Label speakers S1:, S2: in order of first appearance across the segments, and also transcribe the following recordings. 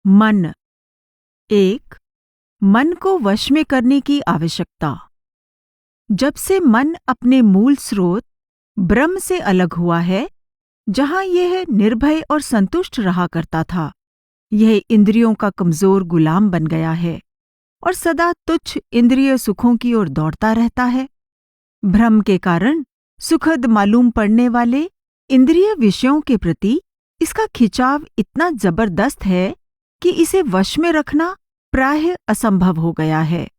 S1: मन। एक, मन को वश में करने की आवश्यकता। जब से मन अपने मूल स्रोत ब्रह्म से अलग हुआ है, जहां यह निर्भय और संतुष्ट रहा करता था, यह इंद्रियों का कमजोर गुलाम बन गया है और सदा तुच्छ इंद्रिय सुखों की ओर दौड़ता रहता है। भ्रम के कारण सुखद मालूम पड़ने वाले इंद्रिय विषयों के प्रति इसका खिंचाव इतना जबरदस्त है कि इसे वश में रखना प्रायः असंभव हो गया है।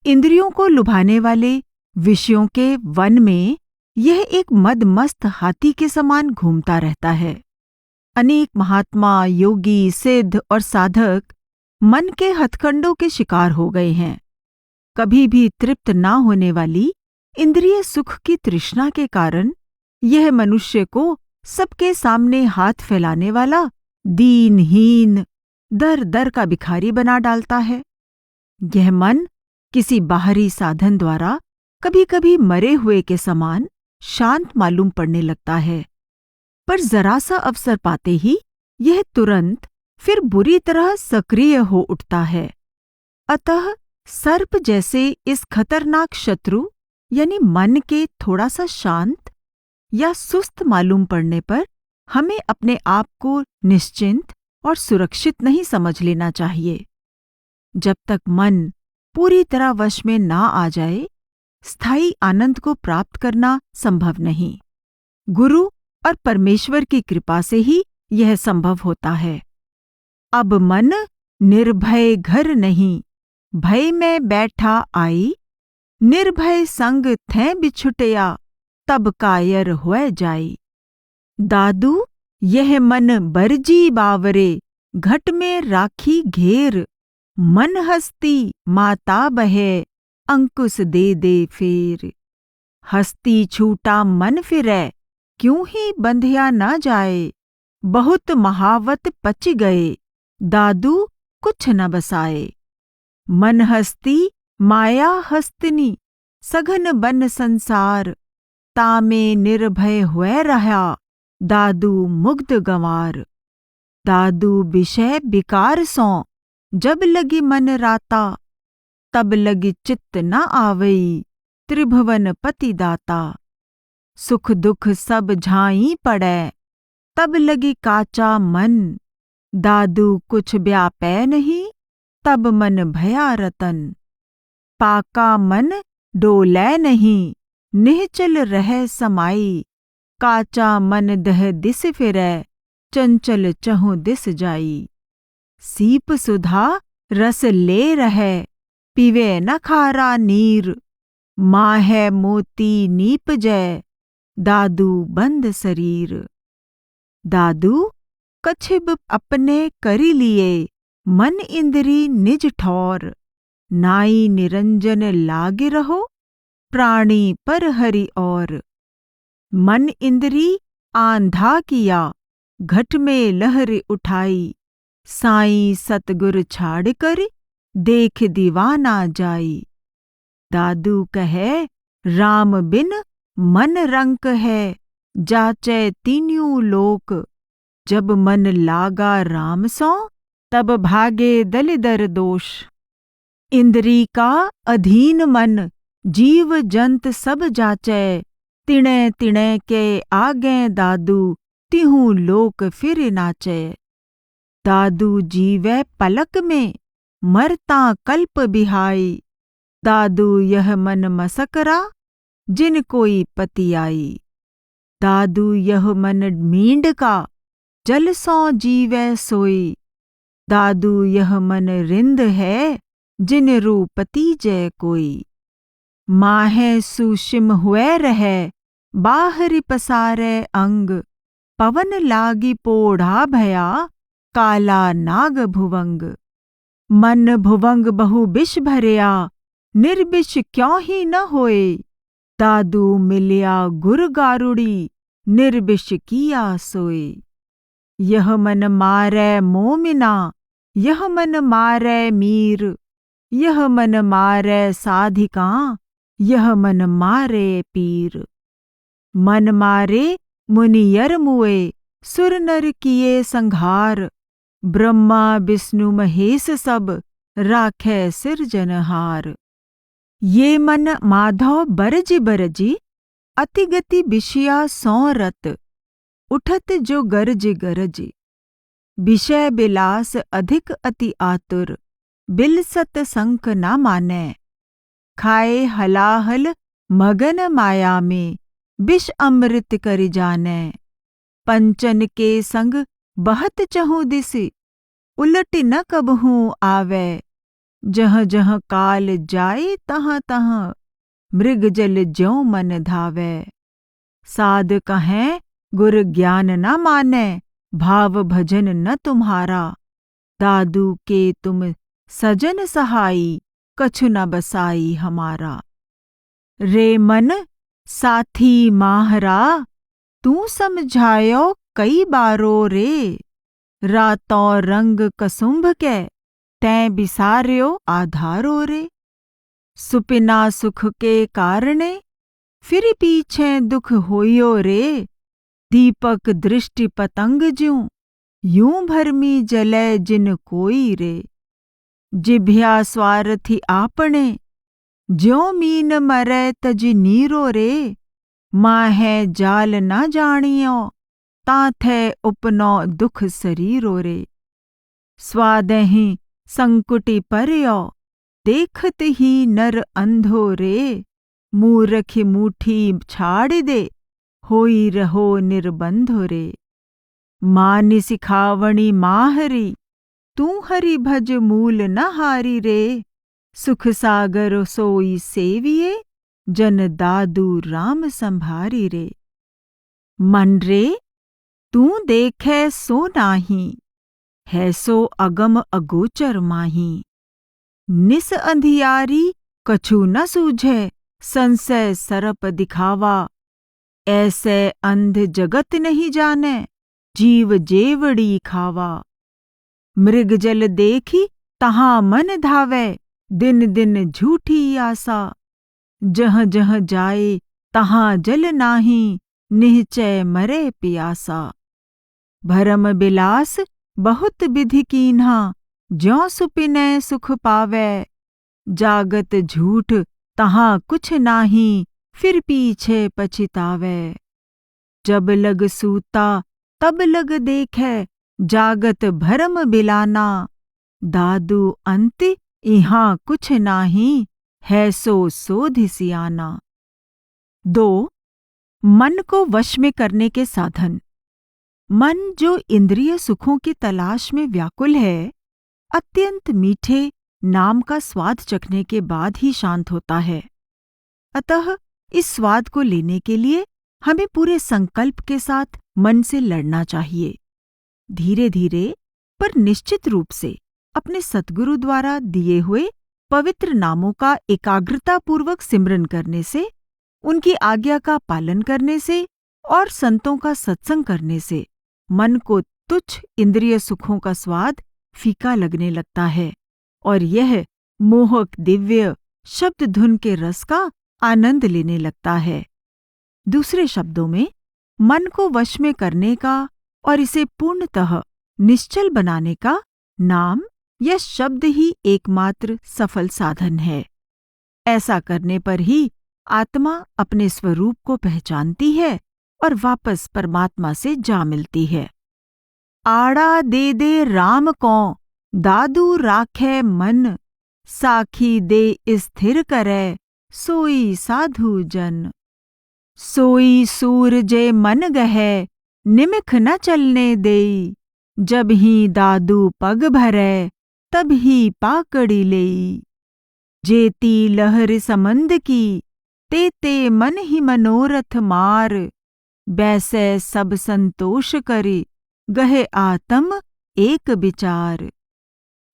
S1: इंद्रियों को लुभाने वाले विषयों के वन में यह एक मदमस्त हाथी के समान घूमता रहता है। अनेक महात्मा, योगी, सिद्ध और साधक मन के हथकंडों के शिकार हो गए हैं। कभी भी तृप्त ना होने वाली इंद्रिय सुख की तृष्णा के कारण यह मनुष्य को सबके सामने हाथ फैलाने वाला दीनहीन, दर दर का भिखारी बना डालता है। यह मन किसी बाहरी साधन द्वारा कभी-कभी मरे हुए के समान शांत मालूम पड़ने लगता है, पर जरा सा अवसर पाते ही यह तुरंत फिर बुरी तरह सक्रिय हो उठता है। अतः सर्प जैसे इस खतरनाक शत्रु यानी मन के थोड़ा सा शांत या सुस्त मालूम पड़ने पर हमें अपने आप को निश्चिंत और सुरक्षित नहीं समझ लेना चाहिए। जब तक मन पूरी तरह वश में ना आ जाए, स्थायी आनंद को प्राप्त करना संभव नहीं। गुरु और परमेश्वर की कृपा से ही यह संभव होता है। अब मन निर्भय घर नहीं, भय में बैठा आई, निर्भय संग थे बिछुटिया, तब कायर हुए जाई। दादू यह मन बरजी बावरे, घट में राखी घेर, मन हस्ती माता बहे, अंकुश दे दे फेर। हस्ती छूटा मन फिरै, क्यों ही बंधिया न जाए, बहुत महावत पच गए, दादू कुछ न बसाए। मन हस्ती माया हस्तिनी, सघन बन संसार, तामे निर्भय हुए रहा, दादू मुग्ध गंवार। दादू विषय विकार सौ, जब लगी मन राता, तब लगी चित्त न आवई, त्रिभुवन पति दाता। सुख दुख सब झाई पड़े, तब लगी काचा मन, दादू कुछ व्यापै नहीं, तब मन भया रतन। पाका मन डोलै नहीं, निश्चल रह समाई, काचा मन दह दिस फिरै, चंचल चहुँ दिस जाई। सीप सुधा रस ले रहे, पीवे न खारा नीर, माहे मोती नीप जय, दादू बंद शरीर। दादू कछिब अपने करी लिए, मन इंद्री निज ठौर, नाई निरंजन लागे रहो, प्राणी पर हरि और। मन इंद्री आंधा किया, घट में लहर उठाई, साईं सतगुर छाड़ कर, देख दीवाना जाई। दादू कहे राम बिन मन रंक है, जाचै तीन्यों लोक, जब मन लागा राम सो, तब भागे दलिदर दोष। इंद्री का अधीन मन, जीव जंत सब जाचै, तिणै तिणै के आगे दादू, तिहु लोक फिर नाचै। दादू जीवै पलक में, मरता कल्प बिहाई, दादू यह मन मसकरा, जिन कोई पति आई। दादू यह मन मींड का, जल सौ जीवै सोई, दादू यह मन रिंद है, जिन रूपति जय कोई। माहे सुषिम हुए रहे, बाहरि पसारे अंग, पवन लागी पोढ़ा भया, काला नाग भुवंग। मन भुवंग बहु बिष भरया, निर्बिष क्यों ही न होए, दादू मिलिया गुर गारुड़ी, निर्बिष किया सोए। यह मन मारै मोमिना, यह मन मारै मीर, यह मन मारै साधिका, यह मन मारे पीर। मन मारे मुनियर मुए, सुर नर किए संघार, ब्रह्मा विष्णु महेश सब राखे सिरजनहार। ये मन माधव बरजी बरजी अति गति विषया सौरत, उठत जो गरज गरज। विषय बिलास अधिक अति आतुर, बिलसत संक न मानै। खाए हलाहल मगन माया में, विष अमृत कर जानै। पंचन के संग बहत चहु दिसि, उलट न कबहू आवे। जहाँ जहाँ काल जाए तहाँ तहाँ, मृग जल ज्यों मन धावै। साध कहें गुर ज्ञान न मानै, भाव भजन न तुम्हारा। दादू के तुम सजन सहाई, कछु न बसाई हमारा। रे मन साथी माहरा, तू समझायो कई बारो रे। रातों रंग कसुंभ के, तैं बिसार्यो आधारो रे। सुपिना सुख के कारणे, फिर पीछे दुख होयो रे। दीपक दृष्टि पतंग ज्यों, यूं भरमी जलै जिन कोई रे। जिभ्या स्वार्थी आपने, ज्यों मीन मरै तज नीरो रे। माहे जाल न जानियो, ताथे उपनो दुख शरीरो रे। स्वादहि संकुटी पर्यो, देखत ही नर अंधो रे। मूरख मूठी छाड़ दे, होई रहो निर्बंधो रे। मान सिखावणी माहरी, तू हरि भज मूल न हारी रे। सुख सागर सोई सेविये, जन दादू राम संभारी रे। मन रे तू देखे सो नाही, है सो अगम अगोचर माही। निस अंधियारी कछु न सूझे, संशय सरप दिखावा। ऐसे अंध जगत नहीं जाने, जीव जेवड़ी खावा। मृग जल देखी तहाँ मन धावे, दिन दिन झूठी आशा। जहाँ जहाँ जाए तहाँ जल नाही, निश्चय मरे पियासा। भरम बिलास बहुत विधि कीन्हा, ज्यों सुपिनै सुख पावै। जागत झूठ तहाँ कुछ नाही, फिर पीछे पछितावै। जब लग सूता तब लग देखे, जागत भरम बिलाना। दादू अंत इहाँ कुछ नाही, है सो सोधि सियाना। 2. मन को वश में करने के साधन। मन जो इंद्रिय सुखों की तलाश में व्याकुल है, अत्यंत मीठे नाम का स्वाद चखने के बाद ही शांत होता है। अतः इस स्वाद को लेने के लिए हमें पूरे संकल्प के साथ मन से लड़ना चाहिए। धीरे धीरे पर निश्चित रूप से अपने सद्गुरु द्वारा दिए हुए पवित्र नामों का एकाग्रतापूर्वक सिमरन करने से, उनकी आज्ञा का पालन करने से और संतों का सत्संग करने से मन को तुच्छ इंद्रिय सुखों का स्वाद फीका लगने लगता है और यह मोहक दिव्य शब्द धुन के रस का आनंद लेने लगता है। दूसरे शब्दों में, मन को वश में करने का और इसे पूर्णतः निश्चल बनाने का नाम या शब्द ही एकमात्र सफल साधन है। ऐसा करने पर ही आत्मा अपने स्वरूप को पहचानती है और वापस परमात्मा से जा मिलती है। आड़ा दे दे राम को, दादू राखे मन। साखी दे स्थिर करे, सोई साधु जन। सोई सूर जे मन गहे, निमिख न चलने देई। जब ही दादू पग भरे, तब ही पाकड़ी लेई। जेती लहर समंद की, ते मन ही मनोरथ मार। बैसे सब संतोष करी, गहे आत्म एक विचार।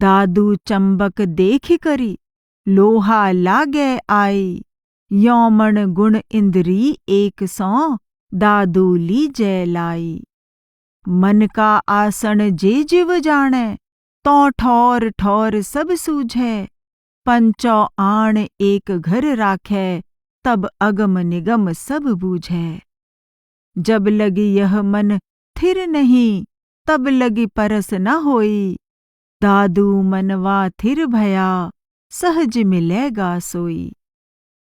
S1: दादू चंबक देख करी, लोहा लागे आई। यौमन गुण इंद्री एक सौ, दादू लीजै लाई। मन का आसन जे जीव जाने, तो ठौर ठौर सब सूझे। पंचो आण एक घर राखे, तब अगम निगम सब बूझे। जब लगी यह मन थिर नहीं, तब लगी परस न होई। दादू मनवा थिर भया, सहज मिलेगा सोई।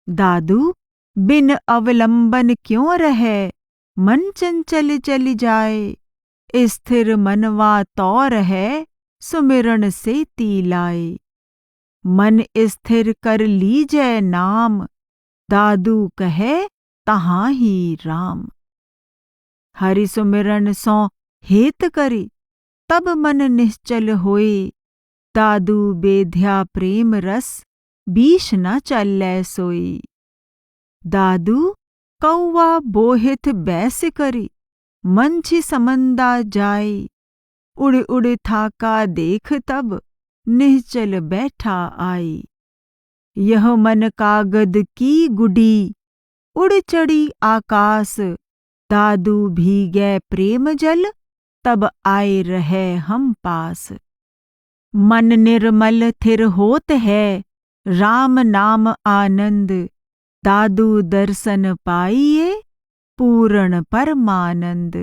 S1: दादू बिन अवलंबन क्यों रहे, मन चंचल चली जाए। स्थिर मनवा तो रहे, सुमिरन से ती लाए। मन स्थिर कर लीजै नाम, दादू कहे तहाँ ही राम। हरि सुमिरन सो हेत करी, तब मन निश्चल होए। दादू बेध्या प्रेम रस, बीष न चलै सोई। दादू कौआ बोहित बैस करी, मंछी समंदा जाए। उड़ उड़ थाका देख तब, निश्चल बैठा आई। यह मन कागद की गुडी, उड़ चढ़ी आकाश। दादू भीगे प्रेम जल, तब आए रहे हम पास। मन निर्मल थिर होत है, राम नाम आनंद। दादू दर्शन पाइए, पूर्ण परमानंद।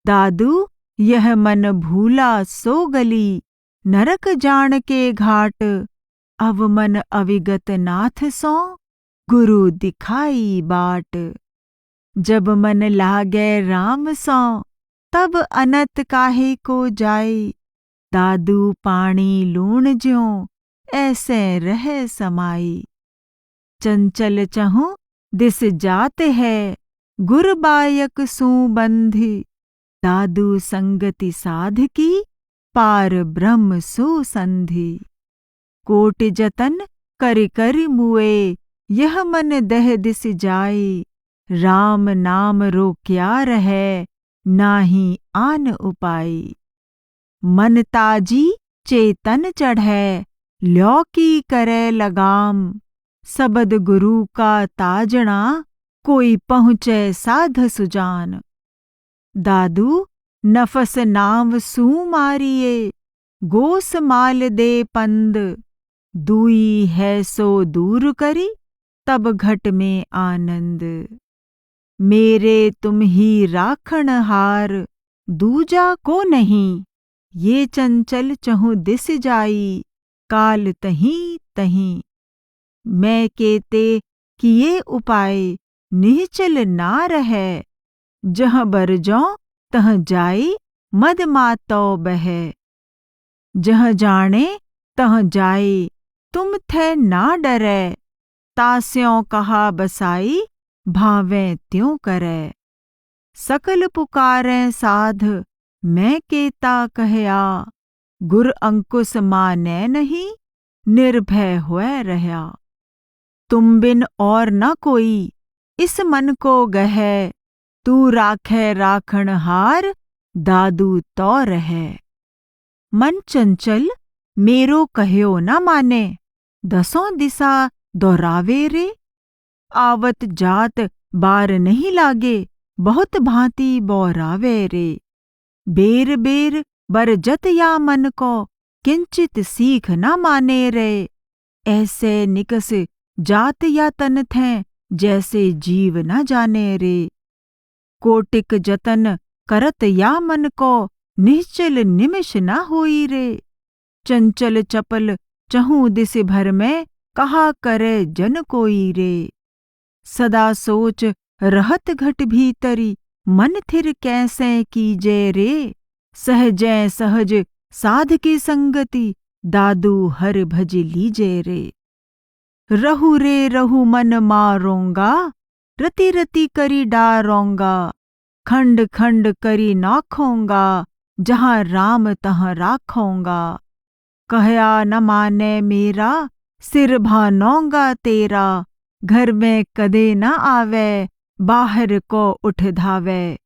S1: दादू यह मन भूला सो गली, नरक जान के घाट। अब मन अविगत नाथ सो, गुरु दिखाई बाट। जब मन लागे राम सो, तब अनत काहे को जाए। दादू पानी लूण ज्यों, ऐसे रह समाई। चंचल चहु दिस जात है, गुर बायक सू बंधी। दादू संगति साध की, पार ब्रह्म सो संधि। कोटि जतन करि करि मुए, यह मन दह दिस जाए। राम नाम रो क्या रहे, नाही आन उपाय। मन ताजी चेतन चढ़े, ल्यो की करे लगाम। सबद गुरु का ताजना, कोई पहुँचे साध सुजान। दादू नफस नाम सू मारिए, गोस माल दे पंद। दुई है सो दूर करी, तब घट में आनंद। मेरे तुम ही राखण हार, दूजा को नहीं। ये चंचल चहु दिस जाई, काल तहीं तहीं। मैं केते किए उपाय, निश्चल ना रहे। जहाँ बर जौ तह जाई, मद मातो बहे। जहाँ जाने तह जाए, तुम थे ना डरे। तास्यों कहा बसाई, भावें त्यों करे। सकल पुकारे साध, मैं केता कहया। गुर अंकुश माने नहीं, निर्भय हुए रहा। तुम बिन और न कोई, इस मन को गहे। तू राखे राखण हार, दादू तो रहे। मन चंचल मेरो कह्यो न माने, दसों दिशा दोहरावे रे। आवत जात बार नहीं लागे, बहुत भांति बोरावे रे। बेर बेर बरजत या मन को, किंचित सीख न माने रे। ऐसे निकस जात या तन थे, जैसे जीव न जाने रे। कोटिक जतन करत या मन को, निश्चल निमिष न होई रे। चंचल चपल चहु दिस भर में, कहा करे जन कोई रे। सदा सोच रहत घट भीतरी, मन थिर कैसे कीजे रे। सहजै सहज साध की संगति, दादू हर भज लीजे रे। रहु रे रहु मन मारोंगा, रति रति करी डारोंगा। खंड खंड करी नाखोंगा, जहाँ राम तहाँ राखोंगा। कहया न माने मेरा, सिर भानोंगा तेरा। घर में कदे न आवे, बाहर को उठ धावे।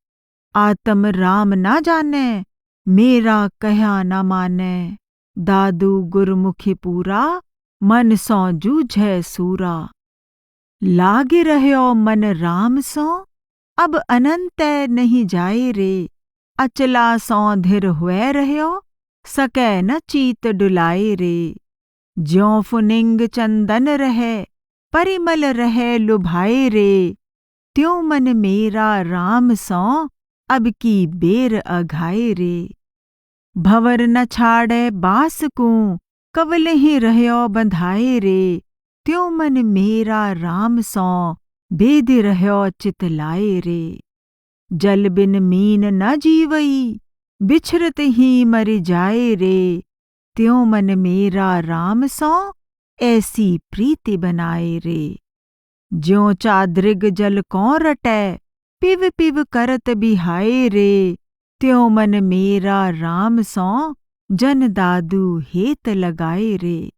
S1: आत्म राम न जाने, मेरा कह्या न माने। दादू गुरमुखी पूरा, मन सो जूझे सूरा। लाग रहयो मन राम सो, अब अनंत नहीं जाए रे। अचला सो धिर हुए रहयो, सकै न चीत डुलाए रे। ज्यों फुनिंग चंदन रहे, परिमल रहे लुभाए रे। त्यों मन मेरा राम सो, अब की बेर अघाए रे। भंवर न छाड़े बास को, कवल ही रहयो बंधाए रे। त्यों मन मेरा राम सौ, बेद रहयो चित लाए रे। जल बिन मीन न जीवई, बिछरत ही मर जाए रे। त्यों मन मेरा राम सौ, ऐसी प्रीति बनाए रे। ज्यों चादृग जल कौं रटै, पिव पिव करत बिहाए रे। त्यों मन मेरा राम सौ, जन दादू हेत लगाए रे।